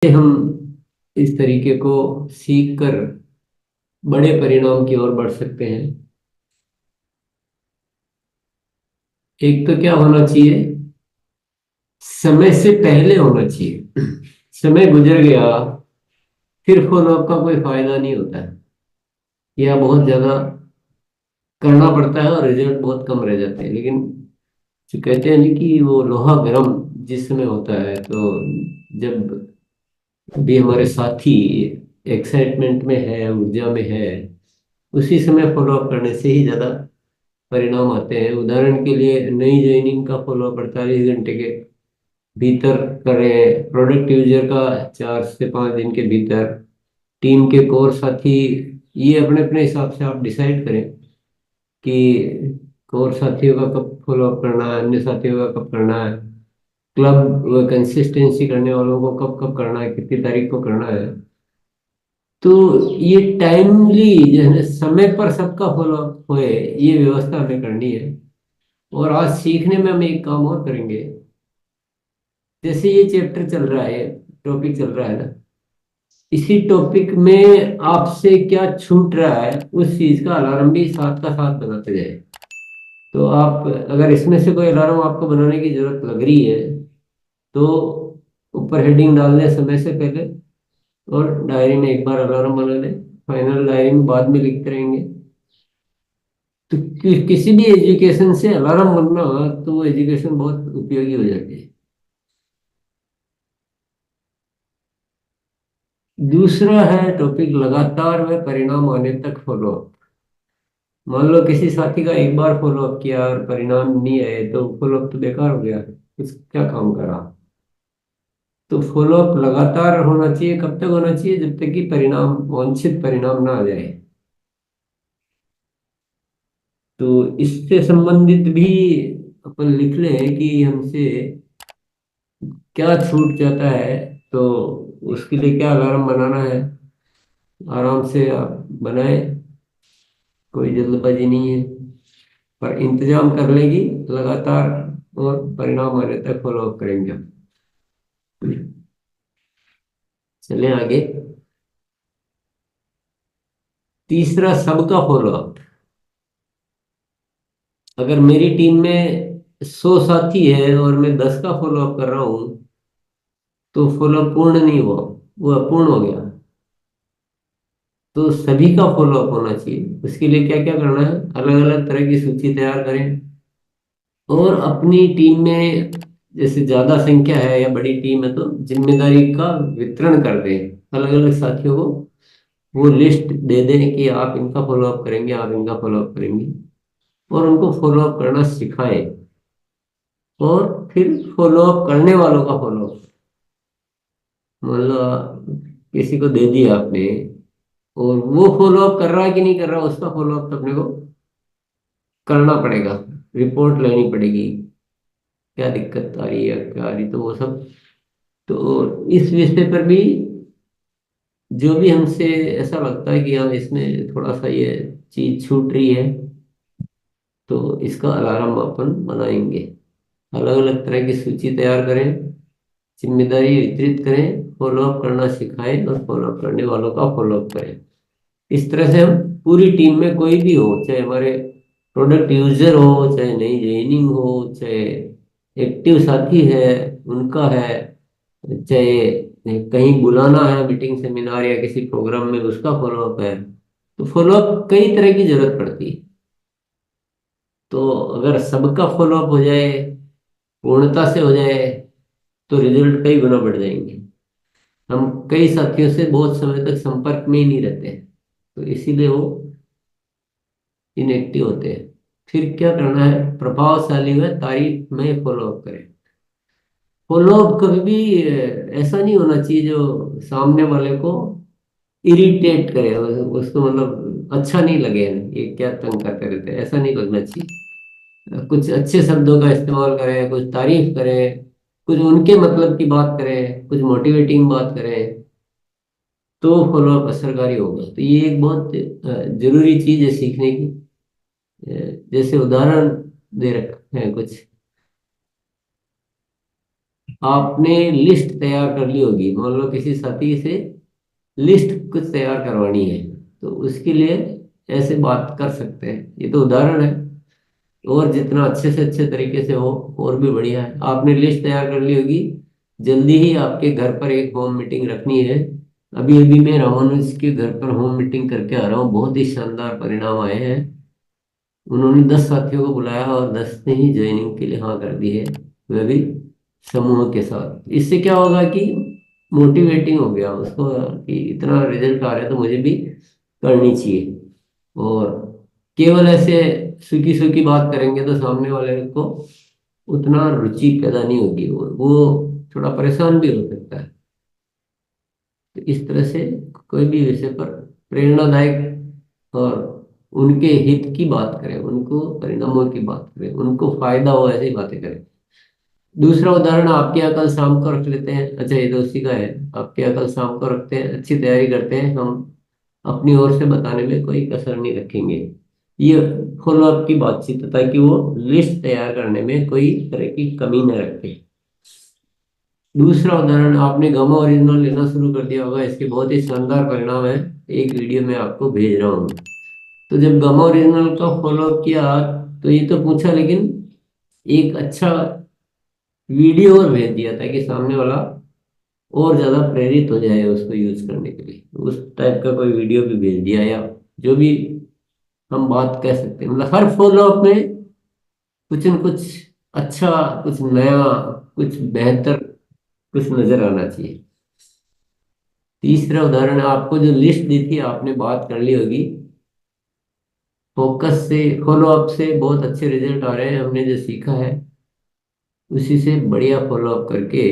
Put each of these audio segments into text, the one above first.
हम इस तरीके को सीख कर बड़े परिणाम की ओर बढ़ सकते हैं। एक तो क्या होना चाहिए, समय से पहले होना चाहिए। समय गुजर गया फिर फॉलोअप का कोई फायदा नहीं होता है, या बहुत ज्यादा करना पड़ता है और रिजल्ट बहुत कम रह जाते हैं। लेकिन जो कहते हैं ना कि वो लोहा गर्म जिस समय होता है, तो जब भी हमारे साथी एक्साइटमेंट में है, ऊर्जा में है, उसी समय फॉलोअप करने से ही ज्यादा परिणाम आते हैं। उदाहरण के लिए नई ज्वाइनिंग का फॉलोअप 48 घंटे के भीतर करें, प्रोडक्ट यूजर का 4 से 5 दिन के भीतर, टीम के कोर साथी, ये अपने अपने हिसाब से आप डिसाइड करें कि कोर साथियों का कब फॉलोअप करना है, अन्य साथियों का कब करना है, क्लब कंसिस्टेंसी करने वालों को कब कब करना है, कितनी तारीख को करना है। तो ये टाइमली जो है ना, समय पर सबका फॉलोअप होए, ये व्यवस्था हमें करनी है। और आज सीखने में हम एक काम और करेंगे। जैसे ये चैप्टर चल रहा है, टॉपिक चल रहा है ना, इसी टॉपिक में आपसे क्या छूट रहा है उस चीज का अलार्म भी साथ का साथ बनाते जाए। तो आप अगर इसमें से कोई अलार्म आपको बनाने की जरूरत लग रही है, तो ऊपर हेडिंग डाल दें समय से पहले, और डायरी में एक बार अलार्म बना लें। फाइनल डायरी में बाद में लिखते रहेंगे। तो किसी भी एजुकेशन से अलार्म बनना, तो वो एजुकेशन बहुत उपयोगी हो जाती है। दूसरा है टॉपिक, लगातार व परिणाम आने तक फॉलो। मान लो किसी साथी का एक बार फॉलोअप किया और परिणाम नहीं आए, तो फॉलोअप तो बेकार हो गया, कुछ क्या काम करा। तो फॉलोअप लगातार होना चाहिए। कब तक होना चाहिए? जब तक कि परिणाम, वांछित परिणाम ना आ जाए। तो इससे संबंधित भी अपन लिख लें कि हमसे क्या छूट जाता है, तो उसके लिए क्या अलार्म बनाना है। आराम से आप बनाए, कोई जल्दबाजी नहीं है, पर इंतजाम कर लेगी लगातार, और परिणाम आने तक फॉलो अप करेंगे हम। चलें आगे। तीसरा, सबका फॉलो अप। अगर मेरी टीम में 100 साथी है और मैं 10 का फॉलो अप कर रहा हूं, तो फॉलो अप पूर्ण नहीं हुआ, वो अपूर्ण हो गया। तो सभी का फॉलो अप होना चाहिए। उसके लिए क्या क्या करना है, अलग अलग तरह की सूची तैयार करें। और अपनी टीम में जैसे ज्यादा संख्या है या बड़ी टीम है, तो जिम्मेदारी का वितरण कर दें अलग अलग साथियों को। वो लिस्ट दे दें कि आप इनका फॉलो अप करेंगे, आप इनका फॉलो अप करेंगे, और उनको फॉलो अप करना सिखाएं। और फिर फॉलो अप करने वालों का फॉलो अप, मान लो किसी को दे दिया आपने, और वो फॉलो अप कर रहा है कि नहीं कर रहा, उसका फॉलो अप तो अपने को करना पड़ेगा, रिपोर्ट लेनी पड़ेगी, क्या दिक्कत आ रही है, क्या आ रही, तो वो सब। तो इस विषय पर भी जो भी हमसे ऐसा लगता है कि हाँ इसमें थोड़ा सा ये चीज छूट रही है, तो इसका अलार्म अपन बनाएंगे। अलग अलग तरह की सूची तैयार करें, जिम्मेदारी वितरित करें, फॉलोअप करना सिखाएं, और फॉलोअप करने वालों का फॉलोअप करें। इस तरह से हम पूरी टीम में कोई भी हो, चाहे हमारे प्रोडक्ट यूजर हो, चाहे नई ज्वाइनिंग हो, चाहे एक्टिव साथी है उनका है, चाहे कहीं बुलाना है मीटिंग सेमिनार या किसी प्रोग्राम में, उसका फॉलोअप है। तो फॉलोअप कई तरह की जरूरत पड़ती है। तो अगर सबका फॉलोअप हो जाए, पूर्णता से हो जाए, तो रिजल्ट कई गुना बढ़ जाएंगे। हम कई साथियों से बहुत समय तक संपर्क में ही नहीं रहते, तो इसीलिए वो इनएक्टिव होते हैं। फिर क्या करना है, प्रभावशाली व तारीफ में फॉलोअप करें। फॉलोअप कभी भी ऐसा नहीं होना चाहिए जो सामने वाले को इरिटेट करे, उसको मतलब अच्छा नहीं लगे, ये क्या तंग करते रहते हैं, ऐसा नहीं लगना चाहिए। कुछ अच्छे शब्दों का इस्तेमाल करें, कुछ तारीफ करें, कुछ उनके मतलब की बात करें, कुछ मोटिवेटिंग बात करें, तो फॉलोअप असरकारी होगा। तो ये एक बहुत जरूरी चीज है सीखने की। जैसे उदाहरण दे रखे हैं कुछ। आपने लिस्ट तैयार कर ली होगी, मान लो किसी साथी से लिस्ट कुछ तैयार करवानी है, तो उसके लिए ऐसे बात कर सकते हैं। ये तो उदाहरण है, और जितना अच्छे से अच्छे तरीके से हो और भी बढ़िया है। आपने लिस्ट तैयार कर ली होगी, जल्दी ही आपके घर पर एक होम मीटिंग रखनी है। अभी अभी मैं रामानुज के घर पर होम मीटिंग करके आ रहा हूँ, बहुत ही शानदार परिणाम आए हैं। उन्होंने 10 साथियों को बुलाया और 10 ने ही ज्वाइनिंग के लिए हाँ कर दी है, वह भी समूह के साथ। इससे क्या होगा कि मोटिवेटिंग हो गया उसको कि इतना रिजल्ट आ रहा है तो मुझे भी करनी चाहिए। और केवल ऐसे सूखी सूखी बात करेंगे तो सामने वाले को उतना रुचि पैदा नहीं होगी, वो थोड़ा परेशान भी हो सकता है। तो इस तरह से कोई भी विषय पर प्रेरणादायक और उनके हित की बात करें, उनको परिणामों की बात करें, उनको फायदा हो ऐसी बातें करें। दूसरा उदाहरण आपके यहाँ कल शाम को रख लेते हैं। अच्छा, ये तो उसी का है। आपके यहाँ कल शाम को रखते हैं, अच्छी तैयारी करते हैं हम, अपनी ओर से बताने में कोई कसर नहीं रखेंगे। ये फॉलो अप की बातचीत है, ताकि वो लिस्ट तैयार करने में कोई तरह की कमी न रखे। दूसरा उदाहरण, आपने गामा ओरिजिनल लेना शुरू कर दिया होगा, इसके बहुत ही शानदार परिणाम है। एक वीडियो में आपको भेज रहा हूँ। तो जब गामा ओरिजिनल का फॉलो अप किया, तो ये तो पूछा, लेकिन एक अच्छा वीडियो और भेज दिया ताकि सामने वाला और ज्यादा प्रेरित हो जाए उसको यूज करने के लिए। उस टाइप का कोई वीडियो भी भेज दिया, या जो भी हम बात कह सकते हैं। मतलब हर फॉलो अप में कुछ न कुछ अच्छा, कुछ नया, कुछ बेहतर, कुछ नजर आना चाहिए। तीसरा उदाहरण, आपको जो लिस्ट दी थी आपने बात कर ली होगी, फोकस से फॉलो अप से बहुत अच्छे रिजल्ट आ रहे हैं। हमने जो सीखा है उसी से बढ़िया फॉलो अप करके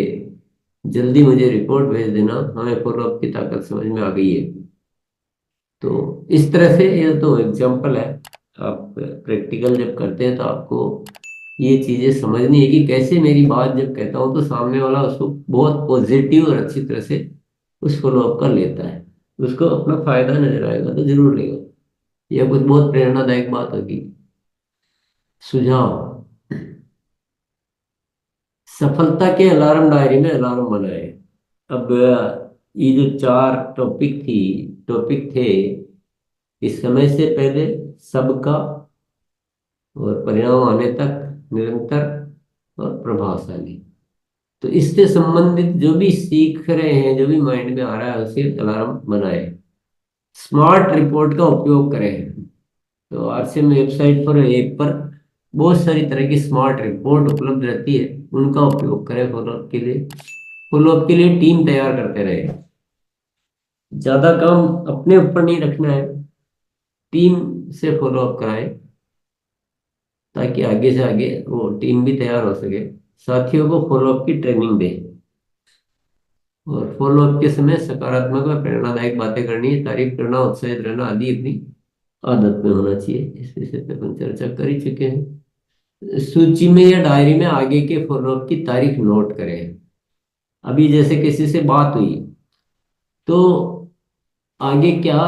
जल्दी मुझे रिपोर्ट भेज देना, हमें फॉलो अप की ताकत समझ में आ गई है। तो इस तरह से, ये तो एग्जाम्पल है। आप प्रैक्टिकल जब करते हैं तो आपको ये चीजें समझनी है कि कैसे मेरी बात जब कहता हूँ तो सामने वाला उसको बहुत पॉजिटिव और अच्छी तरह से उस फॉलो अप का लेता है। उसको अपना फायदा नजर आएगा तो जरूर लेगा। यह कुछ बहुत प्रेरणादायक बात होगी। सुझाव, सफलता के अलार्म डायरी में अलार्म बनाए। अब ये जो चार टॉपिक थे, इस समय से पहले, सबका, और परिणाम आने तक, निरंतर, और प्रभावशाली। तो इससे संबंधित जो भी सीख रहे हैं, जो भी माइंड में आ रहा है, उसे अलार्म बनाए। स्मार्ट रिपोर्ट का उपयोग करें। तो आरसीएम वेबसाइट पर, ऐप पर बहुत सारी तरह की स्मार्ट रिपोर्ट उपलब्ध रहती है, उनका उपयोग करें फॉलोअप के लिए। फॉलोअप के लिए टीम तैयार करते रहे। ज्यादा काम अपने ऊपर नहीं रखना है, टीम से फॉलोअप कराएं, ताकि आगे से आगे वो टीम भी तैयार हो सके। साथियों को फॉलोअप की ट्रेनिंग दें, और फॉलोअप के समय सकारात्मक व प्रेरणादायक बातें करनी है। तारीफ करना, उत्साहित रहना आदि अपनी आदत में होना चाहिए। इस विषय पे अपन चर्चा कर ही चुके हैं। सूची में या डायरी में आगे के फॉलोअप की तारीख नोट करें। अभी जैसे किसी से बात हुई, तो आगे क्या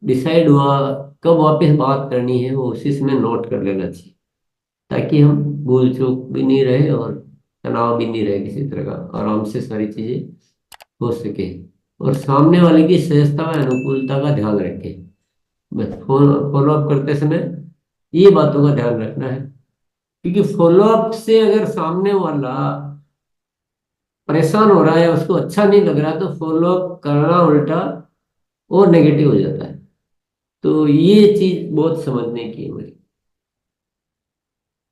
डिसाइड हुआ, कब वापस बात करनी है, वो उसी समय नोट कर लेना चाहिए, ताकि हम भूल चूक भी नहीं रहे और तनाव भी नहीं रहे किसी तरह का। आराम से सारी चीजें हो सके। और सामने वाले की सहजता व अनुकूलता का ध्यान रखें। बस फॉलो अप करते समय ये बातों का ध्यान रखना है, क्योंकि फॉलो अप से अगर सामने वाला परेशान हो रहा है, उसको अच्छा नहीं लग रहा, तो फॉलो अप करना उल्टा और नेगेटिव हो जाता है। तो ये चीज बहुत समझने की है मुझे।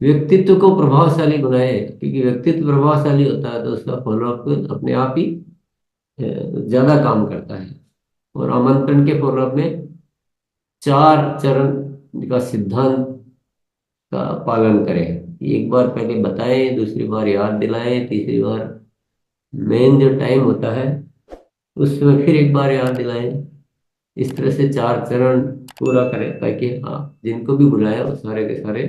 व्यक्तित्व को प्रभावशाली बनाए, क्योंकि व्यक्तित्व प्रभावशाली होता है तो उसका फॉलो अप अपने आप ही ज्यादा काम करता है। और आमंत्रण के फॉलोअप में 4 चरण का सिद्धांत का पालन करें। एक बार पहले बताएं, दूसरी बार याद दिलाएं, तीसरी बार मेन जो टाइम होता है उस समय फिर एक बार याद दिलाएं। इस तरह से 4 चरण पूरा करें, ताकि हाँ, जिनको भी बुलाया वो सारे के सारे